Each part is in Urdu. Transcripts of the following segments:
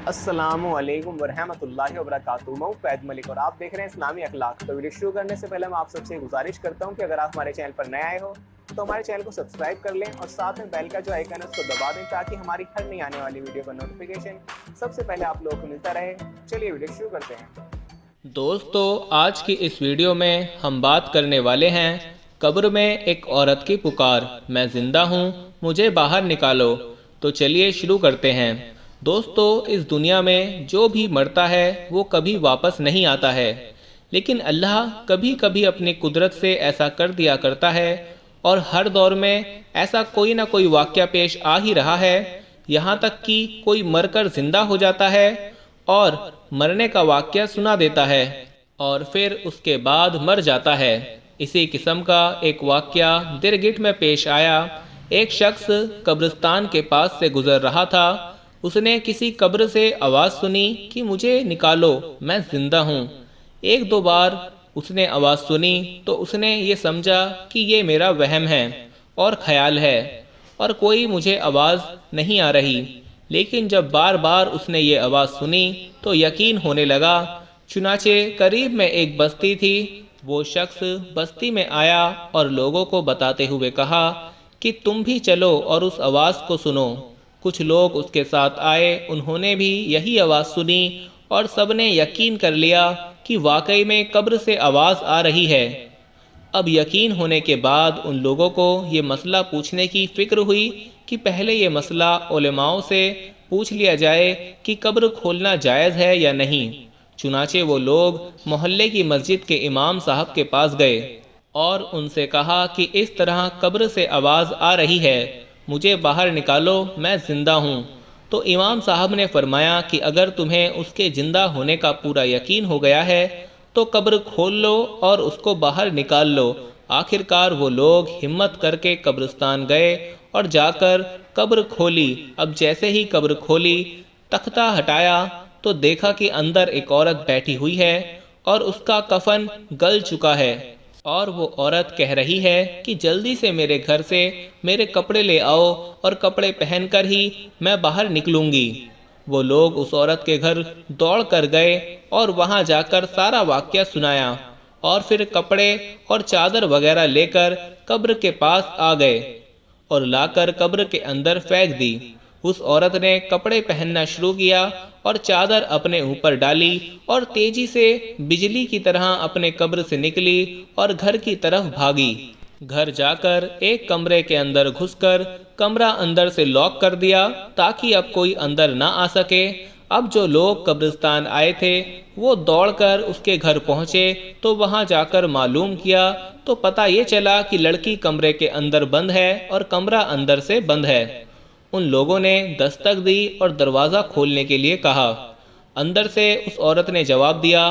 السلام علیکم ورحمۃ اللہ وبرکاتہ۔ میں فیض ملک اور آپ دیکھ رہے ہیں اسلامی اخلاق۔ تو ویڈیو شروع کرنے سے پہلے میں آپ سب سے گزارش کرتا ہوں کہ اگر آپ ہمارے چینل پر نئے آئے ہو تو ہمارے چینل کو سبسکرائب کر لیں اور ساتھ میں بیل کا جو آئیکن ہے اس کو دبا دیں تاکہ ہماری ہر نئی آنے والی ویڈیو کا نوٹیفیکیشن سب سے پہلے آپ لوگوں کو ملتا رہے۔ چلیے ویڈیو شروع کرتے ہیں۔ دوستو، آج کی اس ویڈیو میں ہم بات کرنے والے ہیں قبر میں ایک عورت کی پکار، میں زندہ ہوں، مجھے باہر نکالو۔ تو چلیے شروع کرتے ہیں۔ دوستو، اس دنیا میں جو بھی مرتا ہے وہ کبھی واپس نہیں آتا ہے، لیکن اللہ کبھی کبھی اپنی قدرت سے ایسا کر دیا کرتا ہے، اور ہر دور میں ایسا کوئی نہ کوئی واقعہ پیش آ ہی رہا ہے، یہاں تک کہ کوئی مر کر زندہ ہو جاتا ہے اور مرنے کا واقعہ سنا دیتا ہے اور پھر اس کے بعد مر جاتا ہے۔ اسی قسم کا ایک واقعہ درگٹ میں پیش آیا۔ ایک شخص قبرستان کے پاس سے گزر رہا تھا۔ اس نے کسی قبر سے آواز سنی کہ مجھے نکالو، میں زندہ ہوں۔ ایک دو بار اس نے آواز سنی تو اس نے یہ سمجھا کہ یہ میرا وہم ہے اور خیال ہے اور کوئی مجھے آواز نہیں آ رہی، لیکن جب بار بار اس نے یہ آواز سنی تو یقین ہونے لگا۔ چنانچہ قریب میں ایک بستی تھی۔ وہ شخص بستی میں آیا اور لوگوں کو بتاتے ہوئے کہا کہ تم بھی چلو اور اس آواز کو سنو۔ کچھ لوگ اس کے ساتھ آئے، انہوں نے بھی یہی آواز سنی اور سب نے یقین کر لیا کہ واقعی میں قبر سے آواز آ رہی ہے۔ اب یقین ہونے کے بعد ان لوگوں کو یہ مسئلہ پوچھنے کی فکر ہوئی کہ پہلے یہ مسئلہ علماؤں سے پوچھ لیا جائے کہ قبر کھولنا جائز ہے یا نہیں۔ چنانچہ وہ لوگ محلے کی مسجد کے امام صاحب کے پاس گئے اور ان سے کہا کہ اس طرح قبر سے آواز آ رہی ہے، مجھے باہر نکالو، میں زندہ ہوں۔ تو امام صاحب نے فرمایا کہ اگر تمہیں اس کے زندہ ہونے کا پورا یقین ہو گیا ہے تو قبر کھول لو اور اس کو باہر نکال لو۔ آخرکار وہ لوگ ہمت کر کے قبرستان گئے اور جا کر قبر کھولی۔ اب جیسے ہی قبر کھولی، تختہ ہٹایا تو دیکھا کہ اندر ایک عورت بیٹھی ہوئی ہے اور اس کا کفن گل چکا ہے، اور وہ عورت کہہ رہی ہے کہ جلدی سے میرے گھر سے میرے کپڑے لے آؤ اور کپڑے پہن کر ہی میں باہر نکلوں گی۔ وہ لوگ اس عورت کے گھر دوڑ کر گئے اور وہاں جا کر سارا واقعہ سنایا، اور پھر کپڑے اور چادر وغیرہ لے کر قبر کے پاس آ گئے اور لا کر قبر کے اندر پھینک دی۔ اس عورت نے کپڑے پہننا شروع کیا اور چادر اپنے اوپر ڈالی اور تیزی سے بجلی کی طرح اپنے قبر سے نکلی اور گھر کی طرف بھاگی۔ گھر جا کر ایک کمرے کے اندر گھس کر کمرہ اندر سے لاک کر دیا تاکہ اب کوئی اندر نہ آ سکے۔ اب جو لوگ قبرستان آئے تھے وہ دوڑ کر اس کے گھر پہنچے تو وہاں جا کر معلوم کیا تو پتہ یہ چلا کہ لڑکی کمرے کے اندر بند ہے اور کمرہ اندر سے بند ہے۔ ان لوگوں نے دستک دی اور دروازہ کھولنے کے لیے کہا۔ اندر سے اس عورت نے جواب دیا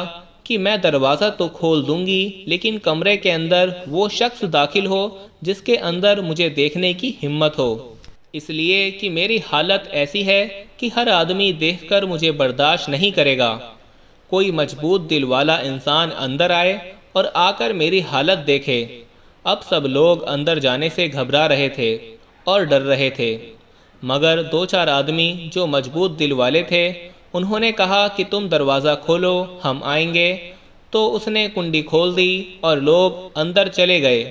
کہ میں دروازہ تو کھول دوں گی، لیکن کمرے کے اندر وہ شخص داخل ہو جس کے اندر مجھے دیکھنے کی ہمت ہو، اس لیے کہ میری حالت ایسی ہے کہ ہر آدمی دیکھ کر مجھے برداشت نہیں کرے گا۔ کوئی مضبوط دل والا انسان اندر آئے اور آ کر میری حالت دیکھے۔ اب سب لوگ اندر جانے سے گھبرا رہے تھے اور ڈر رہے تھے، مگر دو چار آدمی جو مضبوط دل والے تھے انہوں نے کہا کہ تم دروازہ کھولو، ہم آئیں گے۔ تو اس نے کنڈی کھول دی اور لوگ اندر چلے گئے۔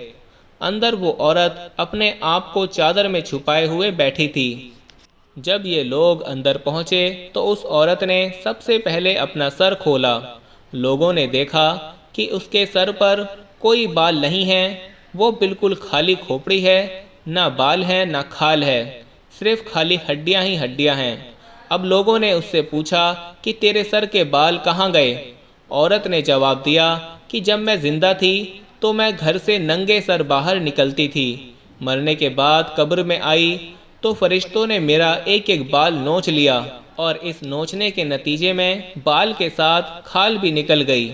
اندر وہ عورت اپنے آپ کو چادر میں چھپائے ہوئے بیٹھی تھی۔ جب یہ لوگ اندر پہنچے تو اس عورت نے سب سے پہلے اپنا سر کھولا۔ لوگوں نے دیکھا کہ اس کے سر پر کوئی بال نہیں ہے، وہ بالکل خالی کھوپڑی ہے، نہ بال ہے نہ کھال ہے، صرف خالی ہڈیاں ہی ہڈیاں ہیں۔ اب لوگوں نے اس سے پوچھا کہ تیرے سر کے بال کہاں گئے؟ عورت نے جواب دیا کہ جب میں زندہ تھی تو میں گھر سے ننگے سر باہر نکلتی تھی، مرنے کے بعد قبر میں آئی تو فرشتوں نے میرا ایک ایک بال نوچ لیا، اور اس نوچنے کے نتیجے میں بال کے ساتھ کھال بھی نکل گئی۔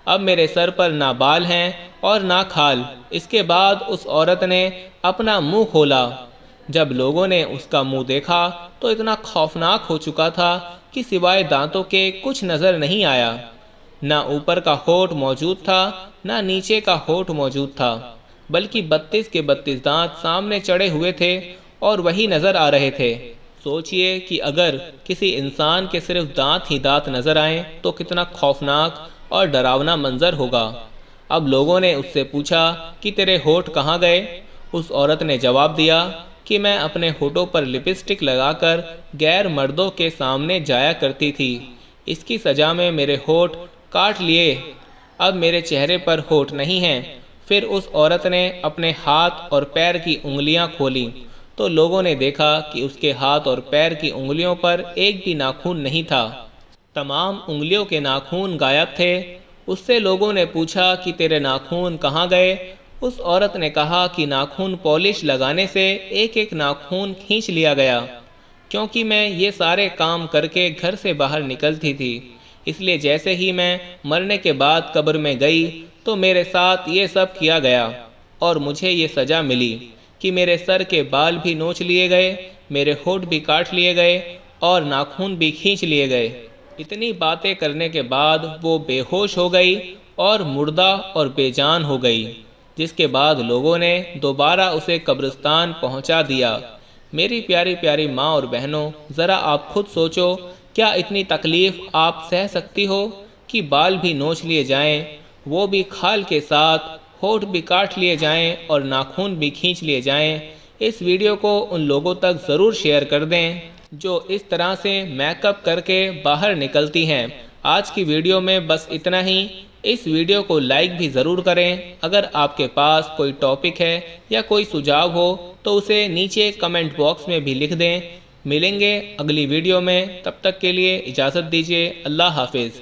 اب میرے سر پر نہ بال ہیں اور نہ کھال۔ اس کے بعد اس عورت نے اپنا منہ کھولا۔ جب لوگوں نے اس کا منہ دیکھا تو اتنا خوفناک ہو چکا تھا کہ سوائے دانتوں کے کچھ نظر نہیں آیا۔ نہ اوپر کا ہونٹ موجود تھا نہ نیچے کا ہونٹ موجود تھا، بلکہ 32 کے 32 دانت سامنے چڑھے ہوئے تھے اور وہی نظر آ رہے تھے۔ سوچئے کہ اگر کسی انسان کے صرف دانت ہی دانت نظر آئیں تو کتنا خوفناک اور ڈراونا منظر ہوگا۔ اب لوگوں نے اس سے پوچھا کہ تیرے ہونٹ کہاں گئے؟ اس عورت نے جواب دیا کہ میں اپنے ہونٹوں پر لپسٹک لگا کر غیر مردوں کے سامنے جایا کرتی تھی، اس کی سزا میں میرے ہونٹ کاٹ لیے، اب میرے چہرے پر ہونٹ نہیں ہیں۔ پھر اس عورت نے اپنے ہاتھ اور پیر کی انگلیاں کھولیں تو لوگوں نے دیکھا کہ اس کے ہاتھ اور پیر کی انگلیوں پر ایک بھی ناخن نہیں تھا، تمام انگلیوں کے ناخن غائب تھے۔ اس سے لوگوں نے پوچھا کہ تیرے ناخن کہاں گئے؟ اس عورت نے کہا کہ ناخن پالش لگانے سے ایک ایک ناخن کھینچ لیا گیا، کیونکہ میں یہ سارے کام کر کے گھر سے باہر نکلتی تھی، اس لیے جیسے ہی میں مرنے کے بعد قبر میں گئی تو میرے ساتھ یہ سب کیا گیا اور مجھے یہ سزا ملی کہ میرے سر کے بال بھی نوچ لیے گئے، میرے ہونٹ بھی کاٹ لیے گئے اور ناخن بھی کھینچ لیے گئے۔ اتنی باتیں کرنے کے بعد وہ بے ہوش ہو گئی اور مردہ اور بے جان ہو گئی، جس کے بعد لوگوں نے دوبارہ اسے قبرستان پہنچا دیا۔ میری پیاری پیاری ماں اور بہنوں، ذرا آپ خود سوچو، کیا اتنی تکلیف آپ سہ سکتی ہو کہ بال بھی نوچ لیے جائیں، وہ بھی کھال کے ساتھ، ہونٹ بھی کاٹ لیے جائیں اور ناخن بھی کھینچ لیے جائیں؟ اس ویڈیو کو ان لوگوں تک ضرور شیئر کر دیں جو اس طرح سے میک اپ کر کے باہر نکلتی ہیں۔ آج کی ویڈیو میں بس اتنا ہی۔ اس ویڈیو کو لائک بھی ضرور کریں۔ اگر آپ کے پاس کوئی ٹاپک ہے یا کوئی سجھاؤ ہو تو اسے نیچے کمنٹ باکس میں بھی لکھ دیں۔ ملیں گے اگلی ویڈیو میں، تب تک کے لیے اجازت دیجیے۔ اللہ حافظ۔